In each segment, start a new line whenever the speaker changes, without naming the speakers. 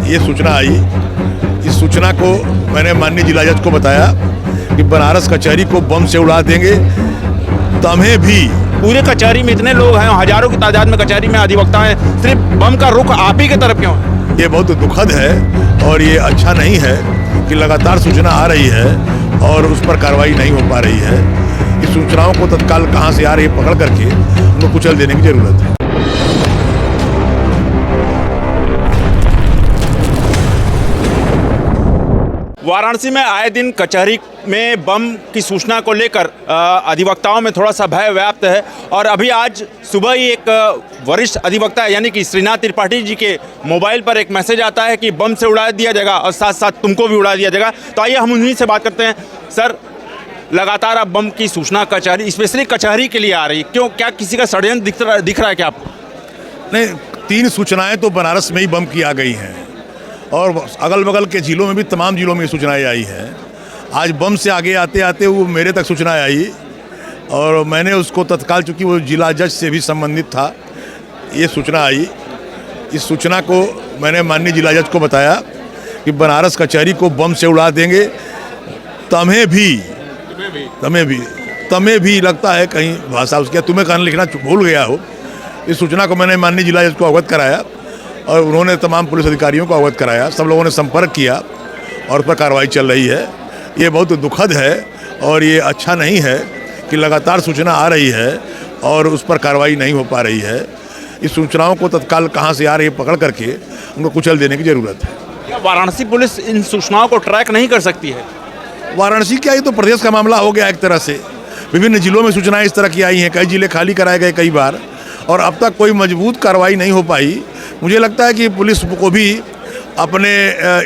ये सूचना आई। इस सूचना को मैंने माननीय जिला जज को बताया कि बनारस कचहरी को बम से उड़ा देंगे। तम्हें भी
पूरे कचहरी में इतने लोग हैं, हजारों की तादाद में कचहरी में अधिवक्ता हैं, सिर्फ बम का रुख आप ही की तरफ क्यों है?
ये बहुत दुखद है और ये अच्छा नहीं है कि लगातार सूचना आ रही है और उस पर कार्रवाई नहीं हो पा रही है। इस सूचनाओं को तत्काल कहां से आ रही है पकड़ करके उनको कुचल देने की जरूरत है।
वाराणसी में आए दिन कचहरी में बम की सूचना को लेकर अधिवक्ताओं में थोड़ा सा भय व्याप्त है और अभी आज सुबह ही एक वरिष्ठ अधिवक्ता यानी कि श्रीनाथ त्रिपाठी जी के मोबाइल पर एक मैसेज आता है कि बम से उड़ा दिया जाएगा और साथ साथ तुमको भी उड़ा दिया जाएगा। तो आइए हम उन्हीं से बात करते हैं। सर, लगातार अब बम की सूचना कचहरी, स्पेशली कचहरी के लिए आ रही है, क्यों? क्या किसी का षड्यंत्र दिख रहा है क्या आपको?
नहीं, 3 सूचनाएं तो बनारस में ही बम की आ गई हैं और अगल बगल के जिलों में भी तमाम जिलों में सूचनाएं आई हैं। आज बम से आगे आते आते वो मेरे तक सूचना आई और मैंने उसको तत्काल, चूँकि वो जिला जज से भी संबंधित था, ये सूचना आई। इस सूचना को मैंने माननीय जिला जज को बताया कि बनारस कचहरी को बम से उड़ा देंगे। तमें भी लगता है कहीं भाषा उसकी, तुम्हें कहना लिखना भूल गया हो। इस सूचना को मैंने माननीय जिला जज को अवगत कराया और उन्होंने तमाम पुलिस अधिकारियों को अवगत कराया। सब लोगों ने संपर्क किया और उस पर कार्रवाई चल रही है। ये बहुत दुखद है और ये अच्छा नहीं है कि लगातार सूचना आ रही है और उस पर कार्रवाई नहीं हो पा रही है। इस सूचनाओं को तत्काल कहां से आ रही है पकड़ करके उनको कुचल देने की ज़रूरत है।
क्या वाराणसी पुलिस इन सूचनाओं को ट्रैक नहीं कर सकती है?
वाराणसी क्या, ये तो प्रदेश का मामला हो गया एक तरह से। विभिन्न जिलों में सूचनाएं इस तरह की आई हैं, कई जिले खाली कराए गए कई बार और अब तक कोई मजबूत कार्रवाई नहीं हो पाई। मुझे लगता है कि पुलिस को भी अपने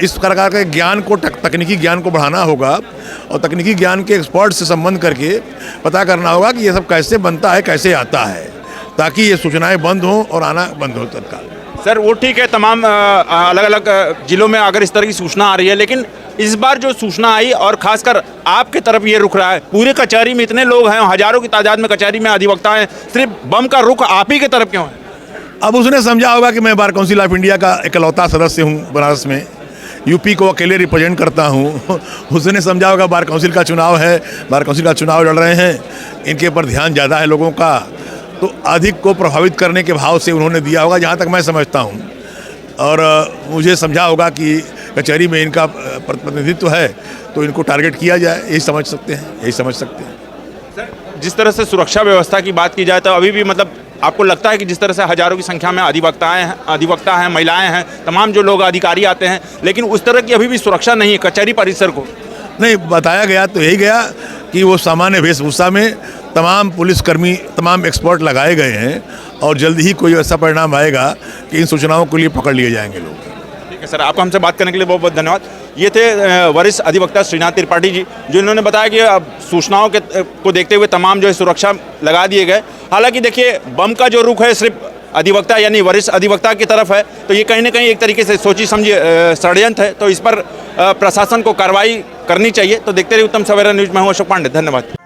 इस प्रकार के ज्ञान को, तकनीकी ज्ञान को बढ़ाना होगा और तकनीकी ज्ञान के एक्सपर्ट से संबंध करके पता करना होगा कि ये सब कैसे बनता है, कैसे आता है, ताकि ये सूचनाएं बंद हों और आना बंद हो तत्काल।
सर, वो ठीक है, तमाम अलग अलग जिलों में अगर इस तरह की सूचना आ रही है, लेकिन इस बार जो सूचना आई और खासकर आपके तरफ ये रुक रहा है, पूरे कचहरी में इतने लोग हैं, हजारों की तादाद में कचहरी में अधिवक्ता हैं, सिर्फ बम का रुख आप ही की तरफ क्यों है?
अब उसने समझा होगा कि मैं बार काउंसिल ऑफ इंडिया का इकलौता सदस्य हूँ बनारस में, यूपी को अकेले रिप्रेजेंट करता हूँ। उसने समझा होगा बार काउंसिल का चुनाव है, बार काउंसिल का चुनाव लड़ रहे हैं, इनके ऊपर ध्यान ज़्यादा है लोगों का, तो अधिक को प्रभावित करने के भाव से उन्होंने दिया होगा, जहाँ तक मैं समझता हूँ। और मुझे समझा होगा कि कचहरी में इनका प्रतिनिधित्व है तो इनको टारगेट किया जाए, यही समझ सकते हैं।
सर, जिस तरह से सुरक्षा व्यवस्था की बात की जाए तो अभी भी मतलब आपको लगता है कि जिस तरह से हजारों की संख्या में अधिवक्ता हैं, महिलाएं हैं, तमाम जो लोग अधिकारी आते हैं, लेकिन उस तरह की अभी भी सुरक्षा नहीं है कचहरी परिसर को?
नहीं, बताया गया तो यही गया कि वो सामान्य वेशभूषा में तमाम पुलिसकर्मी, तमाम एक्सपर्ट लगाए गए हैं और जल्दी ही कोई ऐसा परिणाम आएगा कि इन सूचनाओं के लिए पकड़ लिए जाएंगे लोग।
ठीक है सर, आपको हमसे बात करने के लिए बहुत बहुत धन्यवाद। ये थे वरिष्ठ अधिवक्ता श्रीनाथ त्रिपाठी जी, जो इन्होंने बताया कि अब सूचनाओं को देखते हुए तमाम जो है सुरक्षा लगा दिए गए। हालांकि देखिए, बम का जो रुख है सिर्फ अधिवक्ता यानी वरिष्ठ अधिवक्ता की तरफ है, तो ये कहीं ना कहीं एक तरीके से सोची समझी षड्यंत्र है, तो इस पर प्रशासन को कार्रवाई करनी चाहिए। तो देखते रहिए उत्तम सवेरा न्यूज़ में हूं अशोक पांडे, धन्यवाद।